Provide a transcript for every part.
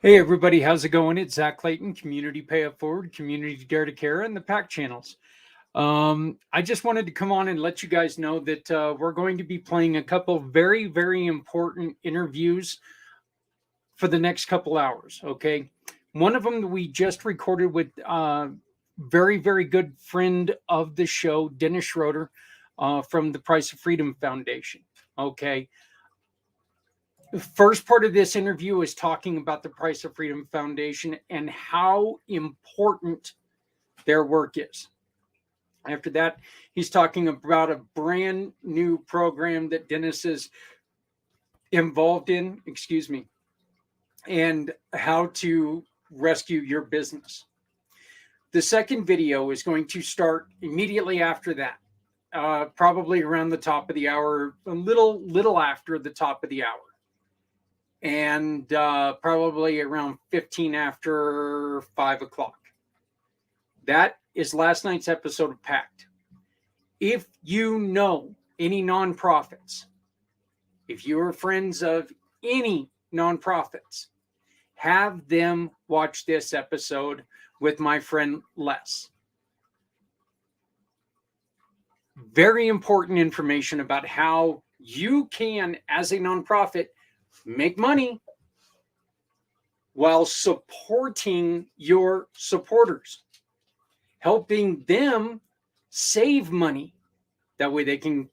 Hey everybody, how's it going? It's Zach Clayton, Community Pay It Forward, Community Dare to Care, and the PAC channels. I just wanted to come on and let you guys know that we're going to be playing a couple very, very important interviews for the next couple hours. Okay, one of them we just recorded with very, very good friend of the show, Dennis Schroader, from the Price of Freedom Foundation. Okay, the first part of this interview is talking about the Price of Freedom Foundation and how important their work is. After that, he's talking about a brand new program that Dennis is involved in, and how to rescue your business. The second video is going to start immediately after that, probably around the top of the hour, a little after the top of the hour, and probably around 15 after 5 o'clock. That is last night's episode of Pact. If you know any nonprofits, if you are friends of any nonprofits, have them watch this episode with my friend Les. Very important information about how you can, as a nonprofit, make money while supporting your supporters, helping them save money. That way they can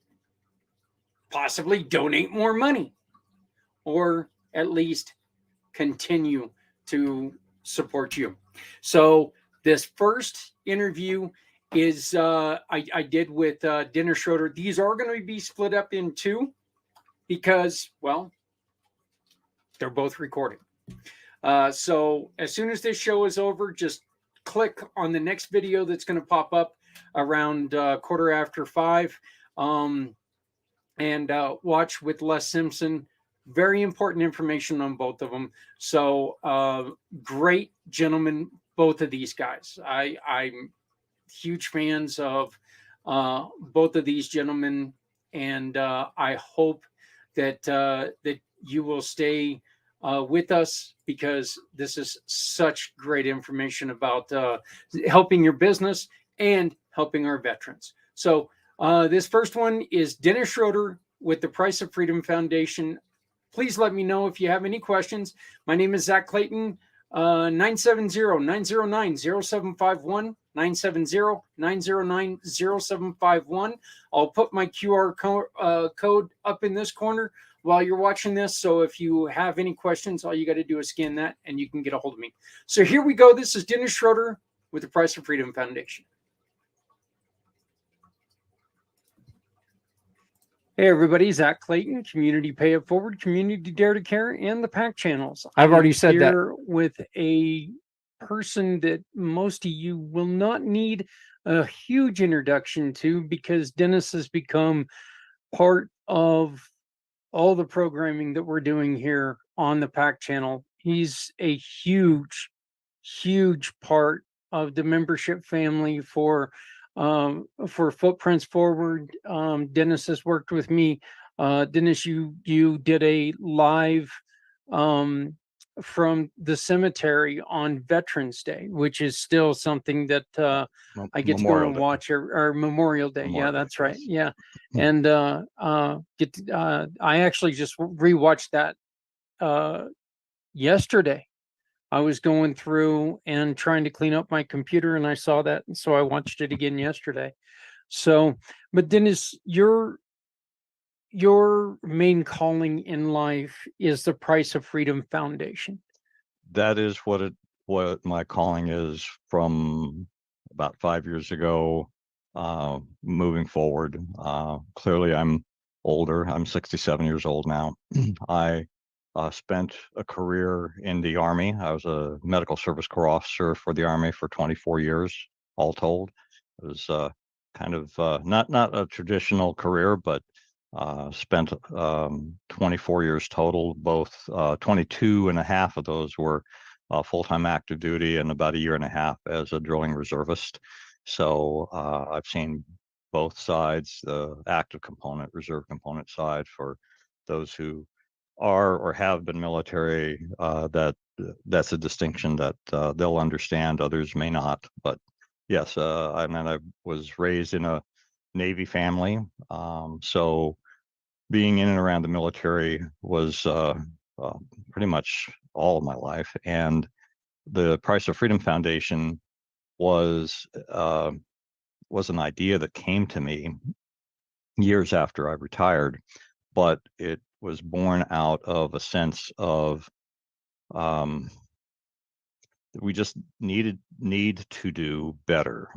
possibly donate more money or at least continue to support you. So this first interview is I did with Dennis Schroader. These are going to be split up in two because, well, they're both recorded. So as soon as this show is over, just click on the next video that's going to pop up around 5:15 and watch with Les Simpson. Very important information on both of them. So great gentlemen, both of these guys. I'm huge fans of both of these gentlemen, and I hope that that you will stay with us because this is such great information about helping your business and helping our veterans. So this first one is Dennis Schroader with the Price of Freedom Foundation. Please let me know if you have any questions. My name is Zach Clayton, 970-909-0751, 970-909-0751. I'll put my QR code up in this corner while you're watching this. So if you have any questions, all you got to do is scan that and you can get a hold of me. So here we go. This is Dennis Schroader with the Price of Freedom Foundation. Hey everybody, Zach Clayton, Community Pay It Forward, Community Dare to Care, and the PAC channels. I've already said that. Here with a person that most of you will not need a huge introduction to because Dennis has become part of all the programming that we're doing here on the PAC channel. He's a huge part of the membership family for Footprints Forward. Dennis has worked with me. Dennis, you did a live from the cemetery on Veterans Day, which is still something that I get to go and watch, or Memorial Day. Yeah, that's right. Yeah, and I actually just rewatched that yesterday. I was going through and trying to clean up my computer and I saw that. And so I watched it again yesterday. So, but Dennis, your main calling in life is the Price of Freedom Foundation. That is what my calling is from about 5 years ago, moving forward. Clearly I'm older. I'm 67 years old now. I spent a career in the Army. I was a medical service corps officer for the Army for 24 years, all told. It was kind of not a traditional career, but spent 24 years total. Both 22 and a half of those were full-time active duty and about a year and a half as a drilling reservist. So I've seen both sides, the active component, reserve component side for those who are or have been military, that's a distinction that they'll understand. Others may not. But yes, I mean, I was raised in a Navy family, so being in and around the military was pretty much all of my life. And the Price of Freedom Foundation was uh, was an idea that came to me years after I retired, but it was born out of a sense of um, we just need to do better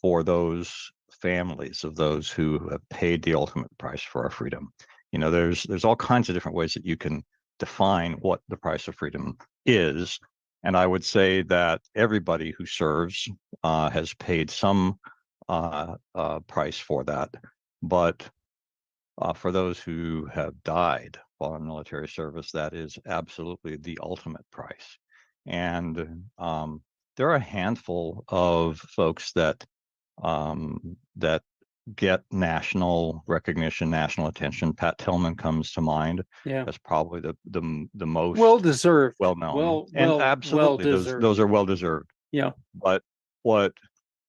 for those families of those who have paid the ultimate price for our freedom. You know, there's all kinds of different ways that you can define what the price of freedom is, and I would say that everybody who serves has paid some price for that, but for those who have died while in military service, that is absolutely the ultimate price. And there are a handful of folks that get national recognition, national attention. Pat Tillman comes to mind Yeah. as probably the Well most deserved. well known, and Well absolutely deserved. those are well deserved. Yeah. But what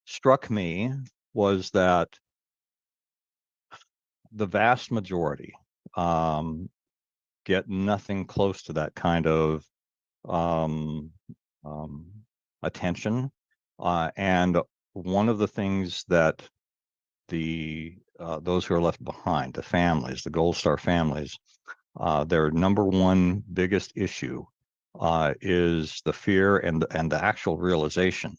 struck me was that the vast majority um, get nothing close to that kind of um, um, attention. And one of the things that the those who are left behind, the families, the Gold Star families, their number one biggest issue is the fear and the actual realization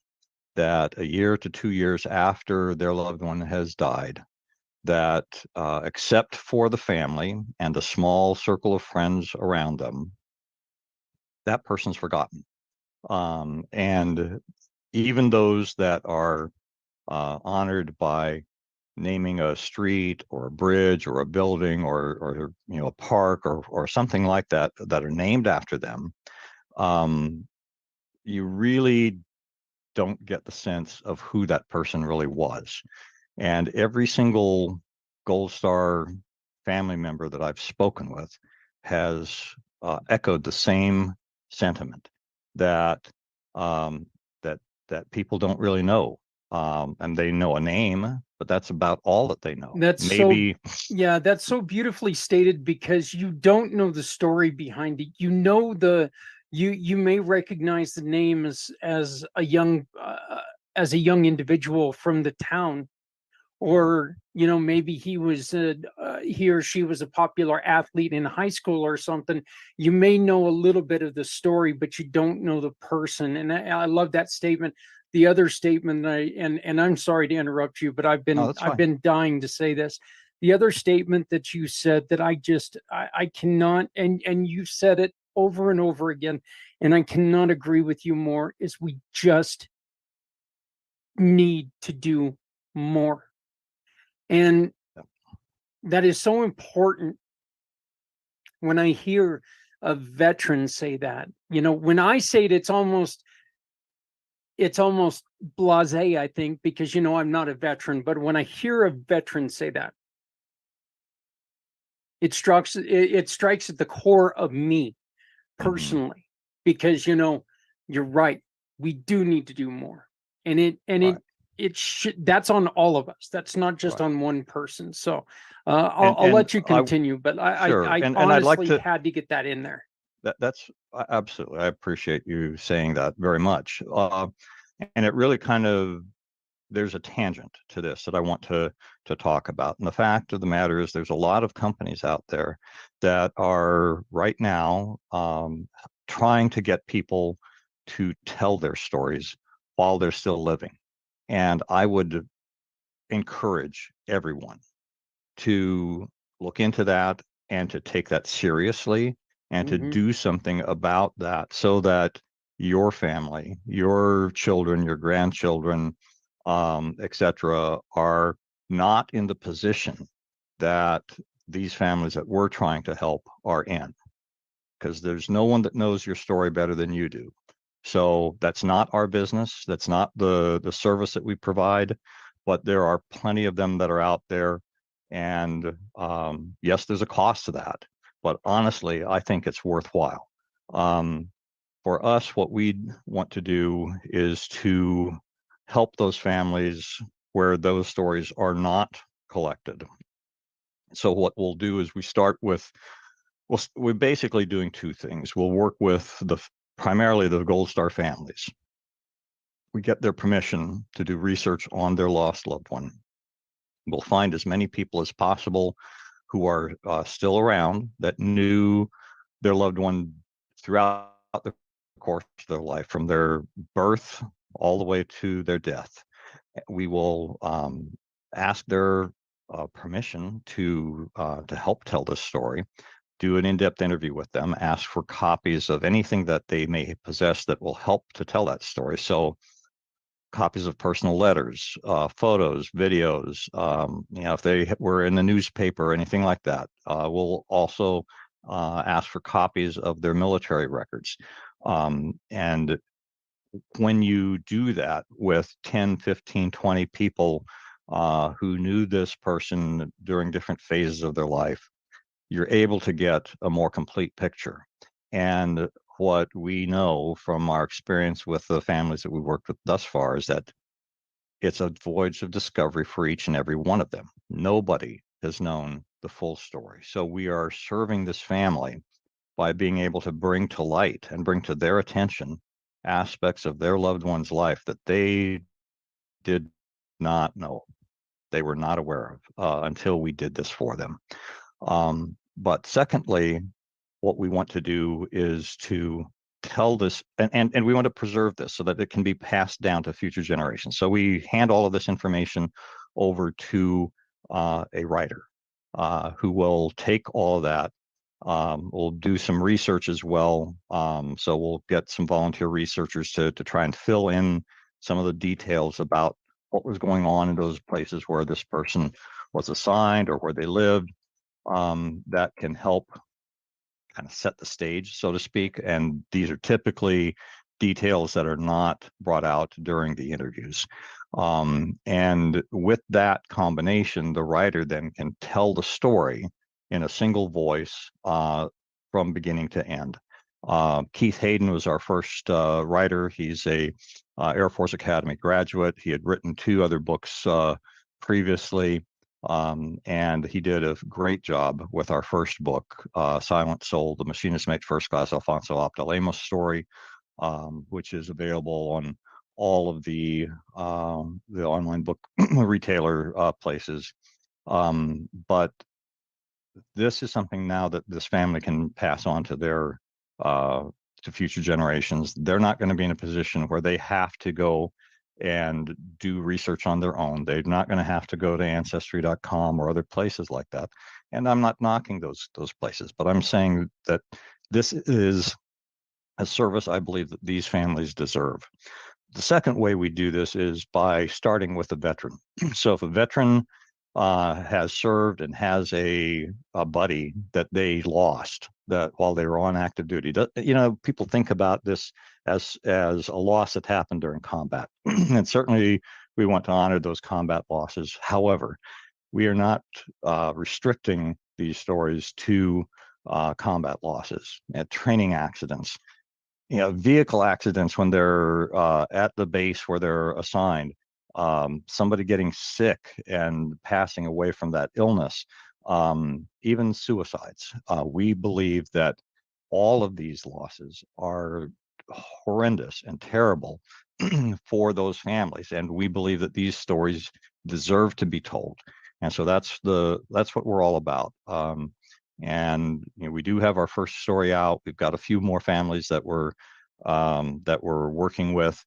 that a year to 2 years after their loved one has died, that except for the family and a small circle of friends around them, that person's forgotten. And even those that are honored by naming a street or a bridge or a building or you know a park or something like that that are named after them, um, you really don't get the sense of who that person really was. And every single Gold Star family member that I've spoken with has echoed the same sentiment that um, that that people don't really know, and they know a name, but that's about all that they know. That's so, Maybe yeah, that's so beautifully stated because you don't know the story behind it. You know you may recognize the name as a young individual from the town, or maybe he or she was a popular athlete in high school or something. You may know a little bit of the story, but you don't know the person. And I love that statement. The other statement, and I'm sorry to interrupt you, but i've no, been that's i've fine. been dying to say this. The other statement that you said that I cannot, and you said it over and over again, and I cannot agree with you more, is we just need to do more. And that is so important when I hear a veteran say that. When I say it, it's almost blasé, I think, because I'm not a veteran. But when I hear a veteran say that, it strikes at the core of me Hmm. personally, because you're right. We do need to do more, and it and Right, it it should that's on all of us. That's not just right. on one person. So I'll And let you I continue, but I sure, I and I'd like honestly to had to get that in there. that's absolutely. I appreciate you saying that very much. And it really kind of there's a tangent to this that I want to talk about. And the fact of the matter is, there's a lot of companies out there that are right now trying to get people to tell their stories while they're still living. And I would encourage everyone to look into that and to take that seriously and to Hmm. do something about that so that your family, your children, your grandchildren, etc., are not in the position that these families that we're trying to help are in, because there's no one that knows your story better than you do. So that's not our business. That's not the service that we provide, but there are plenty of them that are out there. And yes, there's a cost to that, but honestly, I think it's worthwhile. For us, what we want to do is to help those families where those stories are not collected. So what we'll do is we start with, we're basically doing two things. We'll work with primarily the Gold Star families. We get their permission to do research on their lost loved one. We'll find as many people as possible who are still around that knew their loved one throughout the course of their life, from their birth all the way to their death. We will ask their permission to help tell this story, do an in-depth interview with them, ask for copies of anything that they may possess that will help to tell that story. So copies of personal letters, photos, videos, if they were in the newspaper or anything like that. We'll also ask for copies of their military records. And when you do that with 10, 15, 20 people who knew this person during different phases of their life, you're able to get a more complete picture. And what we know from our experience with the families that we worked with thus far is that it's a voyage of discovery for each and every one of them. Nobody has known the full story. So we are serving this family by being able to bring to light and bring to their attention aspects of their loved one's life that they did not know, they were not aware of until we did this for them. But secondly, what we want to do is to tell this, and we want to preserve this so that it can be passed down to future generations. So we hand all of this information over to a writer who will take all of that. We'll do some research as well. So we'll get some volunteer researchers to try and fill in some of the details about what was going on in those places where this person was assigned or where they lived. That can help kind of set the stage, so to speak. And these are typically details that are not brought out during the interviews. And with that combination, the writer then can tell the story in a single voice from beginning to end. Keith Hayden was our first writer. He's a Air Force Academy graduate. He had written 2 other books previously. And he did a great job with our first book, Silent Soul, the Machinist Mate First Class Alfonso Abdalemos story, which is available on all of the online book retailer places. But this is something now that this family can pass on to their to future generations. They're not going to be in a position where they have to go and do research on their own. They're not going to have to go to ancestry.com or other places like that. And I'm not knocking those places, but I'm saying that this is a service I believe that these families deserve. The second way we do this is by starting with a veteran. So if a veteran has served and has a buddy that they lost that while they were on active duty, people think about this as a loss that happened during combat, and certainly we want to honor those combat losses. However, we are not restricting these stories to combat losses, training accidents, vehicle accidents when they're at the base where they're assigned, somebody getting sick and passing away from that illness, even suicides. We believe that all of these losses are horrendous and terrible for those families, and we believe that these stories deserve to be told. And so that's what we're all about. And we do have our first story out. We've got a few more families that we're working with.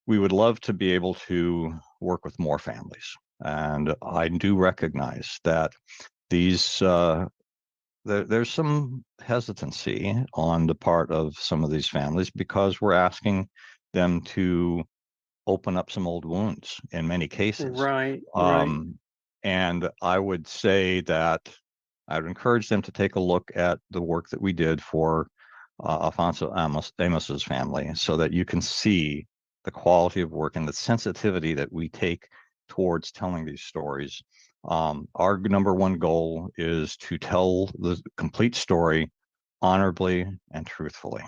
We would love to be able to work with more families, and I do recognize that these there's some hesitancy on the part of some of these families because we're asking them to open up some old wounds in many cases. Right. And I would say that I would encourage them to take a look at the work that we did for Alfonso Amos's family, so that you can see the quality of work and the sensitivity that we take towards telling these stories. Our number one goal is to tell the complete story honorably and truthfully.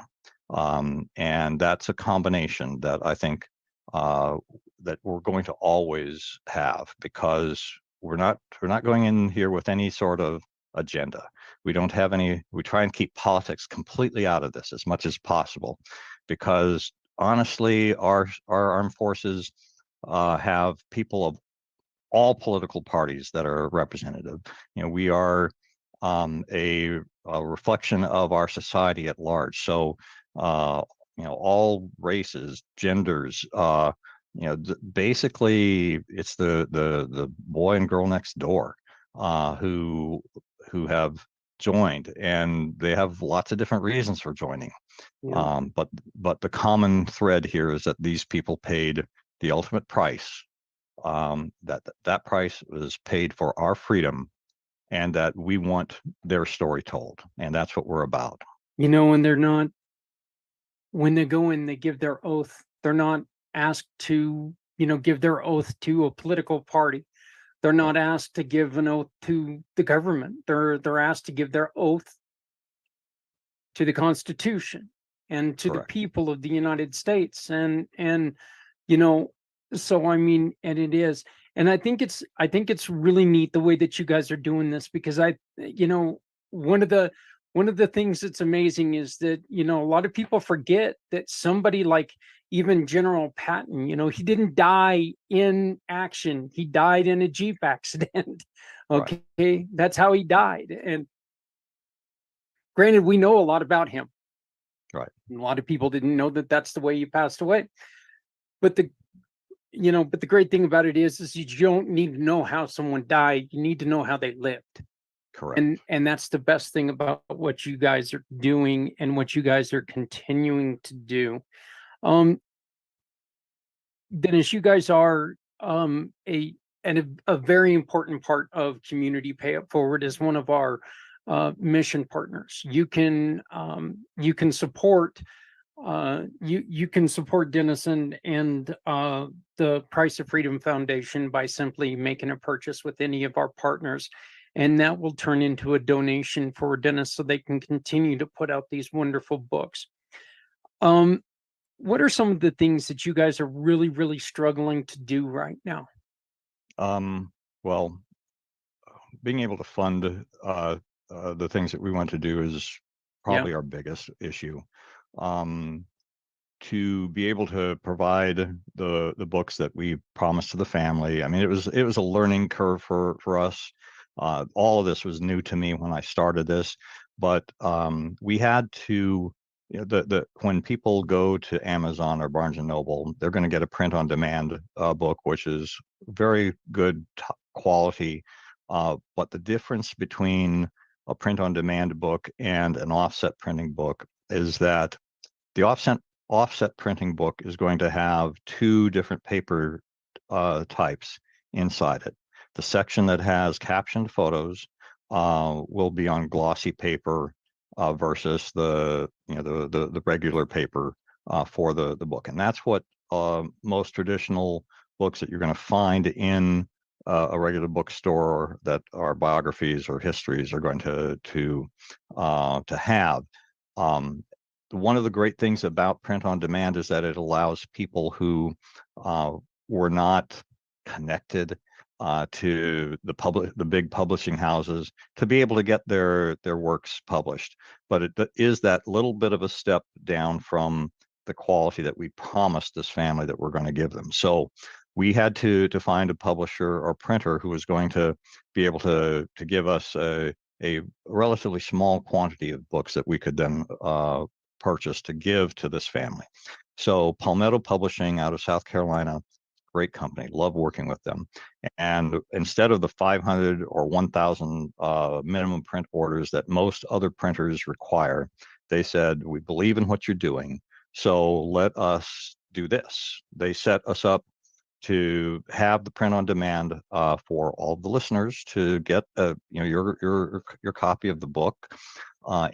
And that's a combination that I think that we're going to always have, because we're not going in here with any sort of agenda. We don't have any. We try and keep politics completely out of this as much as possible, because honestly, our armed forces have people of all political parties that are representative. We are a reflection of our society at large. So, all races, genders, basically it's the boy and girl next door who have joined, and they have lots of different reasons for joining. Yeah. But the common thread here is that these people paid the ultimate price, that price was paid for our freedom, and that we want their story told, and that's what we're about. When they go in, they give their oath. They're not asked to, give their oath to a political party. They're Right. not asked to give an oath to the government. They're asked to give their oath to the Constitution and to the Correct. people of the United States. And you know, so I mean, and it is, and I think it's really neat the way that you guys are doing this, because one of the one of the things that's amazing is that a lot of people forget that somebody like even General Patton, he didn't die in action. He died in a Jeep accident. Right. Okay, that's how he died. And granted, we know a lot about him. Right. A lot of people didn't know that that's the way he passed away. But the great thing about it is you don't need to know how someone died. You need to know how they lived. Correct. And that's the best thing about what you guys are doing and what you guys are continuing to do. Um, Dennis, you guys are a very important part of Community Pay It Forward as one of our mission partners. You can support you can support Denison and the Price of Freedom Foundation by simply making a purchase with any of our partners, and that will turn into a donation for Dennis so they can continue to put out these wonderful books. Um, what are some of the things that you guys are really, really struggling to do right now? Well, being able to fund the things that we want to do is Yeah, probably our biggest issue. Um, to be able to provide the books that we promised to the family. I mean, it was a learning curve for us. All of this was new to me when I started this, but we had to. The when people go to Amazon or Barnes and Noble, they're going to get a print on demand book, which is very good quality. But the difference between a print on demand book and an offset printing book is that the offset printing book is going to have two different paper types inside it. The section that has captioned photos will be on glossy paper versus the regular paper for the book, and that's what most traditional books that you're going to find in a regular bookstore that are biographies or histories are going to have. Um, One of the great things about print on demand is that it allows people who uh, were not connected to the big publishing houses, to be able to get their works published. But it is that little bit of a step down from the quality that we promised this family that we're going to give them. So we had to find a publisher or printer who was going to be able to give us a relatively small quantity of books that we could then purchase to give to this family. So Palmetto Publishing out of South Carolina, great company, love working with them. And instead of the 500 or 1,000 minimum print orders that most other printers require, they said, we believe in what you're doing, so let us do this. They set us up to have the print on demand for all the listeners to get your copy of the book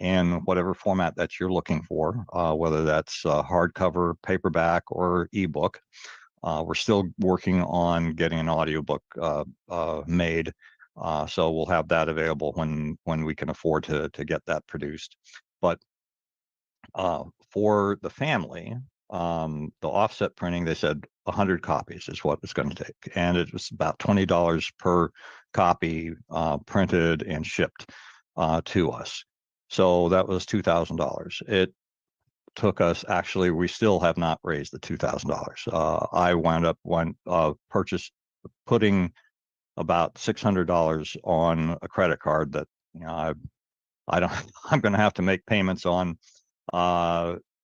in whatever format that you're looking for, whether that's hardcover, paperback, or ebook. We're still working on getting an audiobook made, So we'll have that available when we can afford to get that produced. But for the family, the offset printing, they said 100 copies is what it's going to take, and it was about $20 per copy printed and shipped to us. So that was $2,000. It took us, actually, we still have not raised the $2,000. I wound up putting about $600 on a credit card that, I don't I'm going to have to make payments on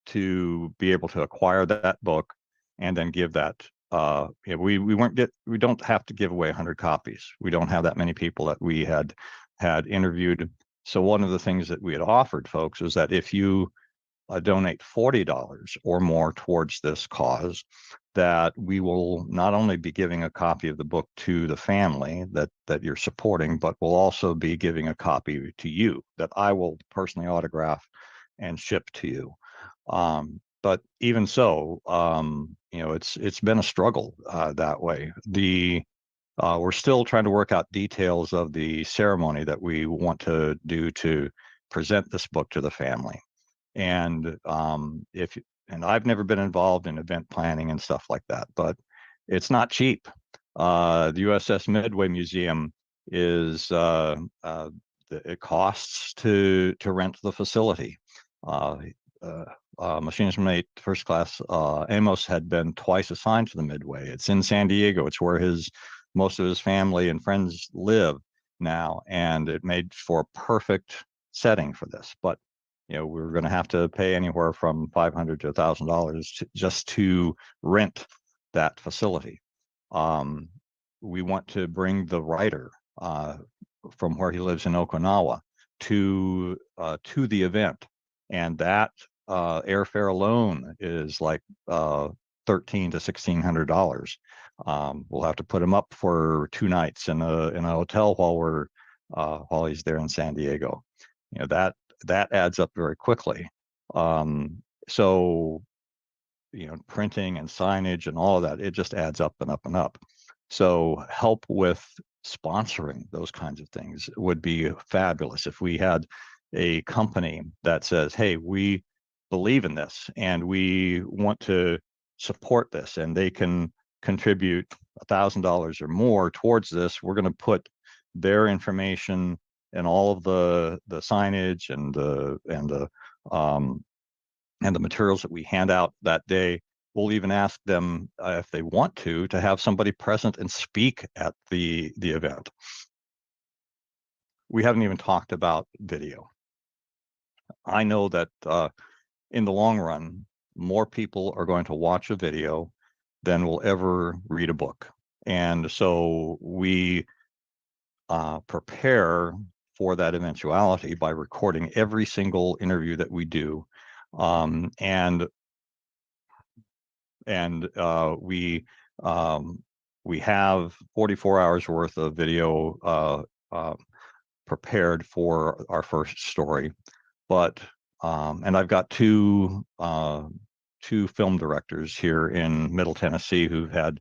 to be able to acquire that book and then give that. We don't have to give away 100 copies. We don't have that many people that we had interviewed. So one of the things that we had offered folks was that if you donate $40 or more towards this cause, that we will not only be giving a copy of the book to the family that you're supporting, but we'll also be giving a copy to you that I will personally autograph and ship to you. But even so, it's been a struggle that way. We're still trying to work out details of the ceremony that we want to do to present this book to the family. And I've never been involved in event planning and stuff like that, but it's not cheap. The USS Midway Museum is it costs to rent the facility. Machinist mate first class Amos had been twice assigned to the Midway. It's in San Diego. It's where most of his family and friends live now, and it made for a perfect setting for this. But we're going to have to pay anywhere from $500 to $1,000 just to rent that facility. We want to bring the writer from where he lives in Okinawa to the event, and that airfare alone is like $1,300 to $1,600. We'll have to put him up for 2 nights in a hotel while he's there in San Diego. That adds up very quickly. So printing and signage and all of that, it just adds up and up and up. So help with sponsoring those kinds of things would be fabulous. If we had a company that says, hey, we believe in this and we want to support this, and they can contribute $1,000 or more towards this, we're going to put their information and all of the signage and the materials that we hand out that day. We'll even ask them if they want to have somebody present and speak at the event. We haven't even talked about video. I know that in the long run, more people are going to watch a video than will ever read a book. And so we prepare for that eventuality by recording every single interview that we do. We have 44 hours worth of video prepared for our first story. But and I've got two film directors here in Middle Tennessee who've had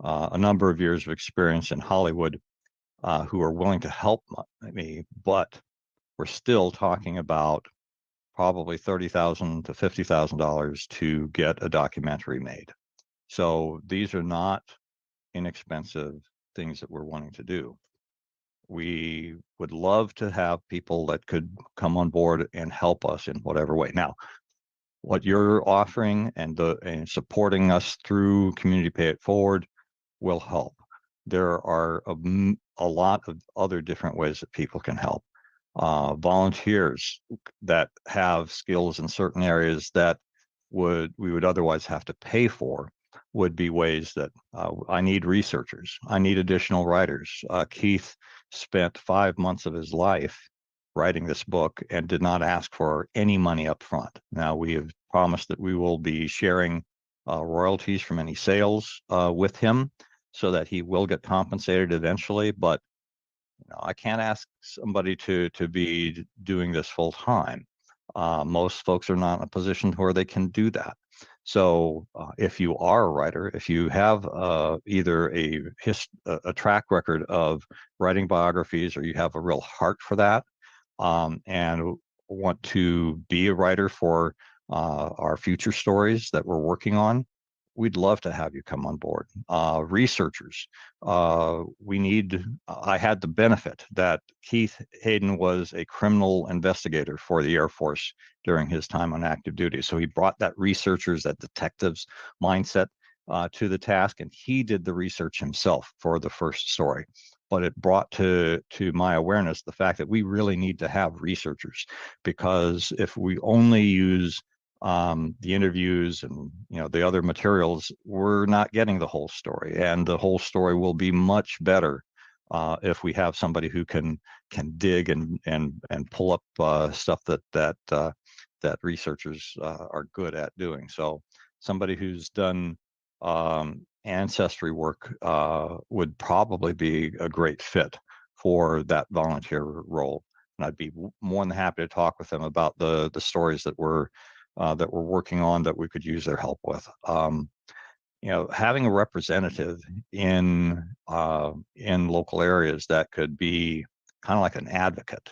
a number of years of experience in Hollywood who are willing to help me, but we're still talking about probably $30,000 to $50,000 to get a documentary made. So these are not inexpensive things that we're wanting to do. We would love to have people that could come on board and help us in whatever way. Now, what you're offering and supporting us through Community Pay It Forward will help. There are a lot of other different ways that people can help. Volunteers that have skills in certain areas that we would otherwise have to pay for would be ways that I need researchers. I need additional writers. Keith spent 5 months of his life writing this book and did not ask for any money up front. Now, we have promised that we will be sharing royalties from any sales with him so that he will get compensated eventually. But I can't ask somebody to be doing this full time. Most folks are not in a position where they can do that. So if you are a writer, if you have either a track record of writing biographies, or you have a real heart for that, and want to be a writer for our future stories that we're working on, we'd love to have you come on board. Researchers, I had the benefit that Keith Hayden was a criminal investigator for the Air Force during his time on active duty. So he brought that researchers, that detectives mindset to the task, and he did the research himself for the first story. But it brought to my awareness the fact that we really need to have researchers, because if we only use the interviews and the other materials, we're not getting the whole story, and the whole story will be much better if we have somebody who can dig and pull up stuff that researchers are good at doing. So somebody who's done ancestry work would probably be a great fit for that volunteer role. And I'd be more than happy to talk with them about the stories that we're working on that we could use their help with. Having a representative in local areas that could be kind of like an advocate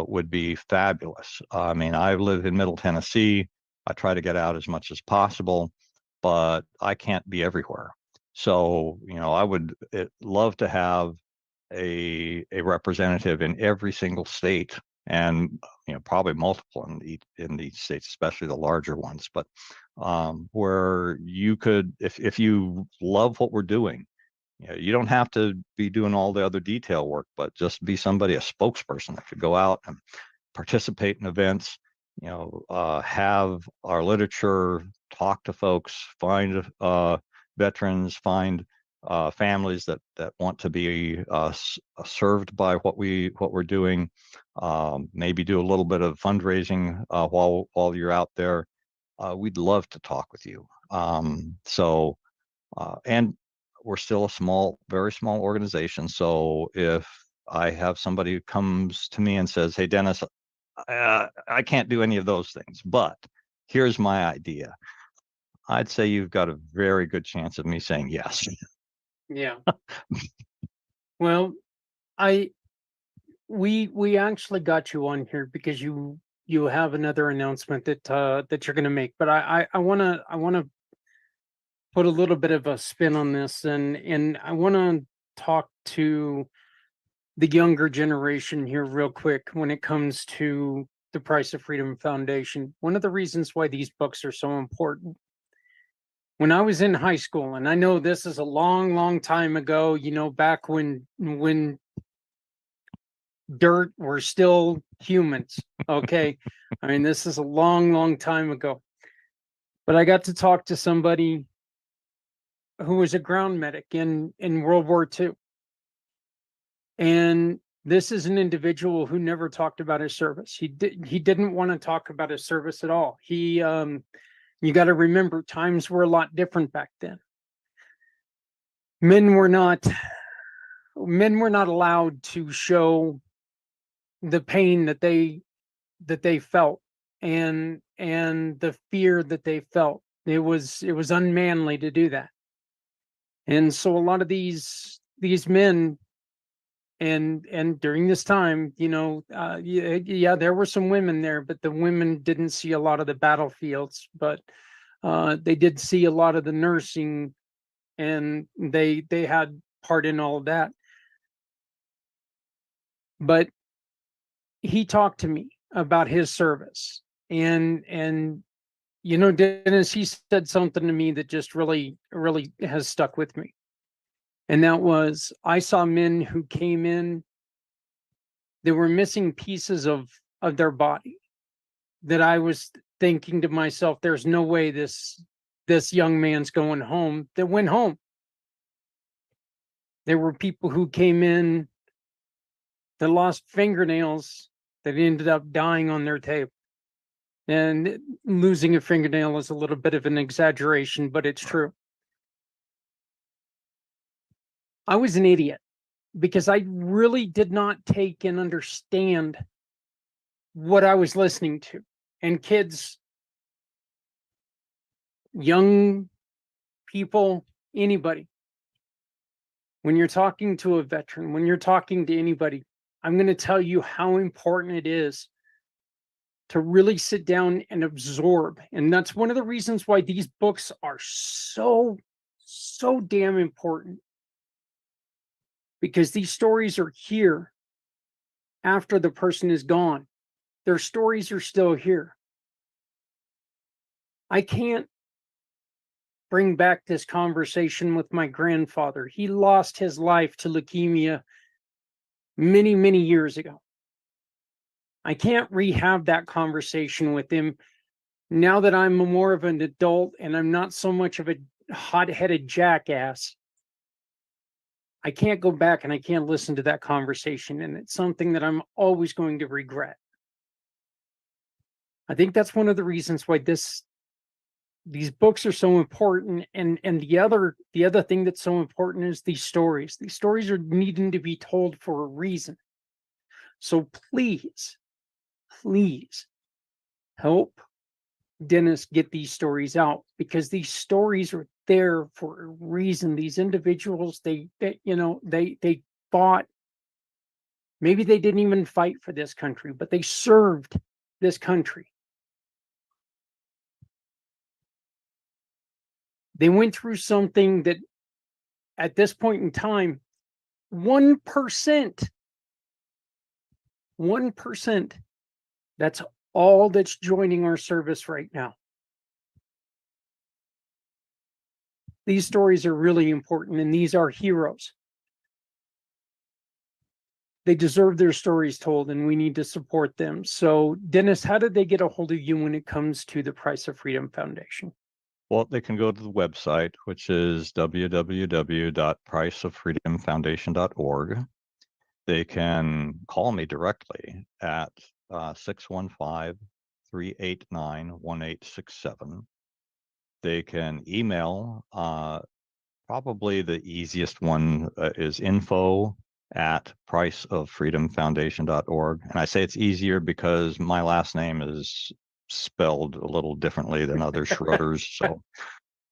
would be fabulous. I mean, I live in Middle Tennessee. I try to get out as much as possible, but I can't be everywhere. So, I would love to have a representative in every single state, and probably multiple in each states, especially the larger ones. But where you could, if you love what we're doing, you don't have to be doing all the other detail work, but just be somebody, a spokesperson that could go out and participate in events, have our literature, talk to folks, find veterans, find families that want to be served by what we're doing. Maybe do a little bit of fundraising while you're out there. We'd love to talk with you. And we're still a very small organization. So if I have somebody who comes to me and says, "Hey, Dennis, I can't do any of those things, but here's my idea," I'd say you've got a very good chance of me saying yes. Yeah. Well, we actually got you on here because you have another announcement that you're going to make, but I want to put a little bit of a spin on this, and I want to talk to the younger generation here real quick when it comes to the Price of Freedom Foundation. One of the reasons why these books are so important, when I was in high school, and I know this is a long time ago, back when dirt were still humans. Okay. I mean, this is a long time ago. But I got to talk to somebody who was a ground medic in World War II. And this is an individual who never talked about his service. He didn't want to talk about his service at all. You got to remember, times were a lot different back then. Men were not allowed to show the pain that they felt, and the fear that they felt. It was unmanly to do that. And so a lot of these men, and during this time, yeah, there were some women there, but the women didn't see a lot of the battlefields, but they did see a lot of the nursing, and they had part in all of that. But he talked to me about his service, and Dennis, he said something to me that just really has stuck with me. And that was, I saw men who came in, they were missing pieces of their body, that I was thinking to myself, there's no way this young man's going home, that went home. There were people who came in that lost fingernails, that ended up dying on their table. And losing a fingernail is a little bit of an exaggeration, but it's true. I was an idiot because I really did not take and understand what I was listening to. And kids young people, anybody, when you're talking to a veteran, when you're talking to anybody, I'm going to tell you how important it is to really sit down and absorb. And that's one of the reasons why these books are so damn important, because these stories are here after the person is gone. Their stories are still here. I can't bring back this conversation with my grandfather. He lost his life to leukemia many years ago. I can't rehab that conversation with him now that I'm more of an adult and I'm not so much of a hot-headed jackass. I can't go back and I can't listen to that conversation, and it's something that I'm always going to regret. I think that's one of the reasons why these books are so important, and the other thing that's so important is these stories. These stories are needing to be told for a reason. So please help Dennis get these stories out, because these stories are there for a reason. These individuals, they fought. Maybe they didn't even fight for this country, but they served this country. They went through something that at this point in time, 1%, 1%, that's all that's joining our service right now. These stories are really important, and these are heroes. They deserve their stories told, and we need to support them. So, Dennis, how did they get a hold of you when it comes to the Price of Freedom Foundation? Well, they can go to the website, which is www.priceoffreedomfoundation.org. They can call me directly at 615-389-1867. They can email, probably the easiest one is info@priceoffreedomfoundation.org. And I say it's easier because my last name is spelled a little differently than other Schroeders. So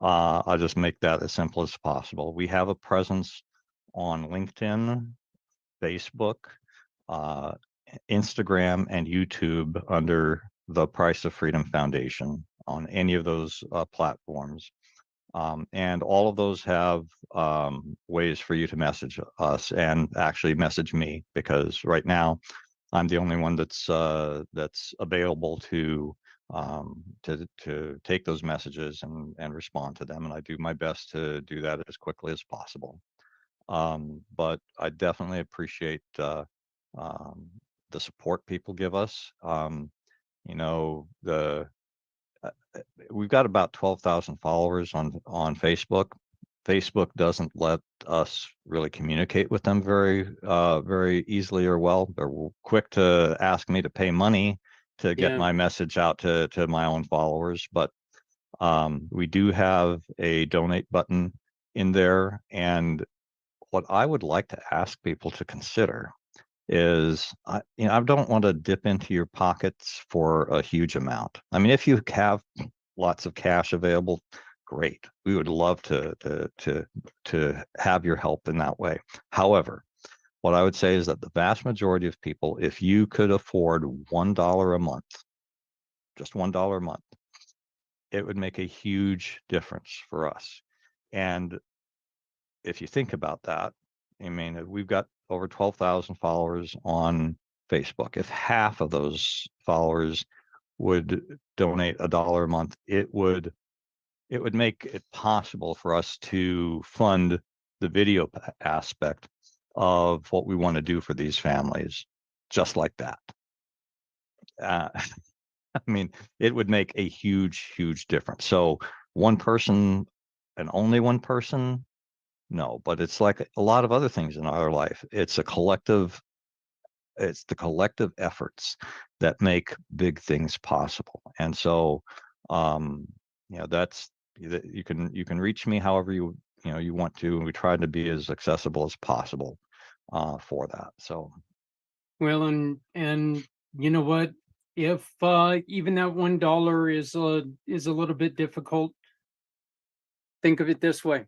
I'll just make that as simple as possible. We have a presence on LinkedIn, Facebook, uh, Instagram, and YouTube under the Price of Freedom Foundation on any of those platforms. And all of those have ways for you to message us and actually message me, because right now I'm the only one that's available to take those messages and respond to them, and I do my best to do that as quickly as possible. But I definitely appreciate the support people give us. You know, we've got about 12,000 followers on Facebook. Facebook doesn't let us really communicate with them very easily or well. They're quick to ask me to pay money to get Yeah. my message out to my own followers, but we do have a donate button in there. And what I would like to ask people to consider is, I don't want to dip into your pockets for a huge amount. I mean, if you have lots of cash available, great. We would love to have your help in that way. However, what I would say is that the vast majority of people, if you could afford $1 a month, just $1 a month, it would make a huge difference for us. And if you think about that, I mean, we've got over 12,000 followers on Facebook. If half of those followers would donate $1 a month, it would make it possible for us to fund the video aspect of what we want to do for these families, just like that. I mean, it would make a huge difference. So one person and only one person, no, but it's like a lot of other things in our life. It's the collective efforts that make big things possible. And so, that's, you can reach me however you want to, and we try to be as accessible as possible for that. So, Well, and you know what? If even that $1 is a little bit difficult, Think of it this way.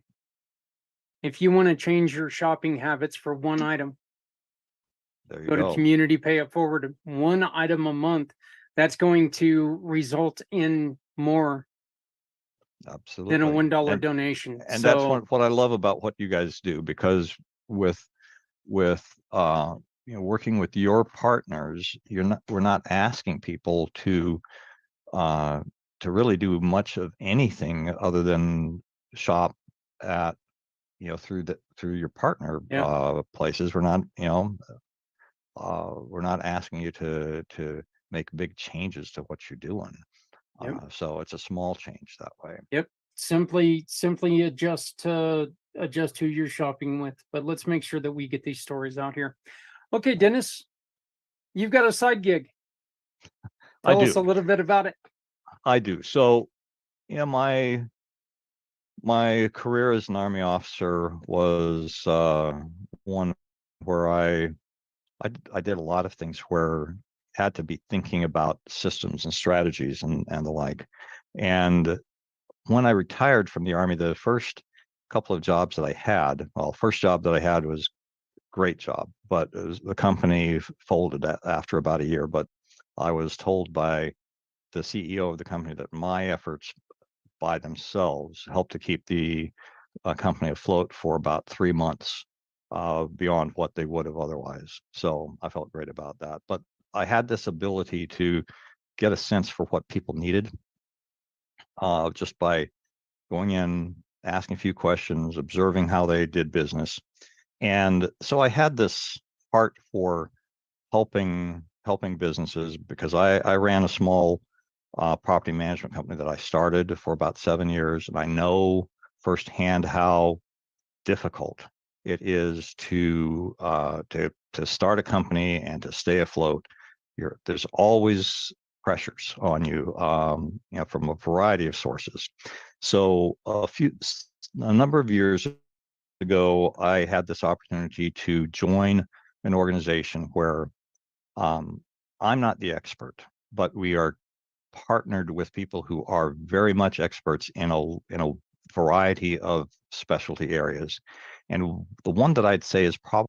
If you want to change your shopping habits for one item, There you go to go. community pay it forward, one item a month. That's going to result in more than a Absolutely. $1 donation. And that's So what I love about what you guys do, because with with working with your partners, we're not asking people uh to really do much of anything other than shop at through your partner yeah, places. We're not asking you to make big changes to what you're doing. yep, So it's a small change that way. yep. Simply adjust who you're shopping with. But let's make sure that we get these stories out here. Okay, Yeah, Dennis, you've got a side gig. I Tell us a do. little bit about it. I do. So, my career as an Army officer was one where I did a lot of things where had to be thinking about systems and strategies and the like. And when I retired from the Army, the first couple of jobs that I had, well, first job that I had was a great job, but the company folded after about a year. But I was told by the CEO of the company that my efforts by themselves helped to keep the company afloat for about 3 months beyond what they would have otherwise. So I felt great about that. But I had this ability to get a sense for what people needed just by going in, asking a few questions, observing how they did business. And so I had this heart for helping businesses, because I ran a small property management company that I started for about 7 years, and I know firsthand how difficult it is to start a company and to stay afloat. There's always pressures on you, from a variety of sources. So a number of years ago, I had this opportunity to join an organization where I'm not the expert, but we are partnered with people who are very much experts in a variety of specialty areas. And the one that I'd say is probably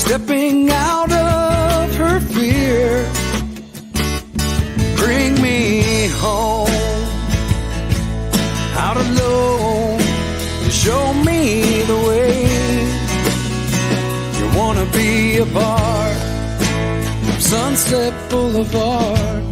stepping out of her fear. Bring me home, out alone, show me the way. You wanna be a part of Sunset Boulevard.